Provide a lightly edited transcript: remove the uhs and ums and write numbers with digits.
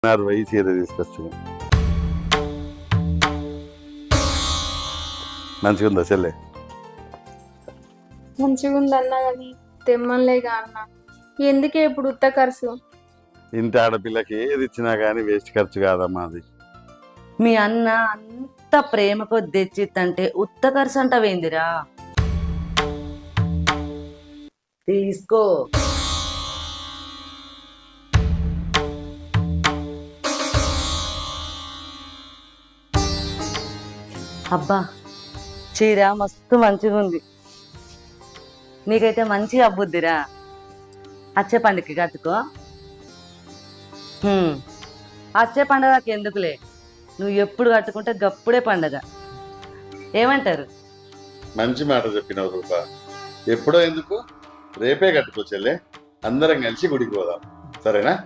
వెయ్యి చీర తీసుకొచ్చు. మంచిగా ఉందా చెల్లె? మంచిగా ఉంది అన్న, కానీ తెమ్మలేగా అన్న. ఎందుకే ఇప్పుడు ఉత్త ఖర్చు? ఇంటి ఆడపిల్లకి ఏది ఇచ్చినా కానీ వేస్ట్ ఖర్చు కాదమ్మా అది. మీ అన్న అంత ప్రేమ కొద్ది తెచ్చిత్తంటే ఉత్త ఖర్చు అంటావేందిరా? తీసుకో. అబ్బా, చీర మస్తు మంచిగా ఉంది. నీకైతే మంచిగా అబ్బుద్దిరా. వచ్చే పండుగకి కట్టుకో. వచ్చే పండుగకి ఎందుకులే, నువ్వు ఎప్పుడు కట్టుకుంటే గప్పుడే పండగ. ఏమంటారు? మంచి మాట చెప్పినావు రూపా. ఎప్పుడో ఎందుకు, రేపే కట్టుకో చెల్లె. అందరం కలిసి గుడికి పోదాం, సరేనా?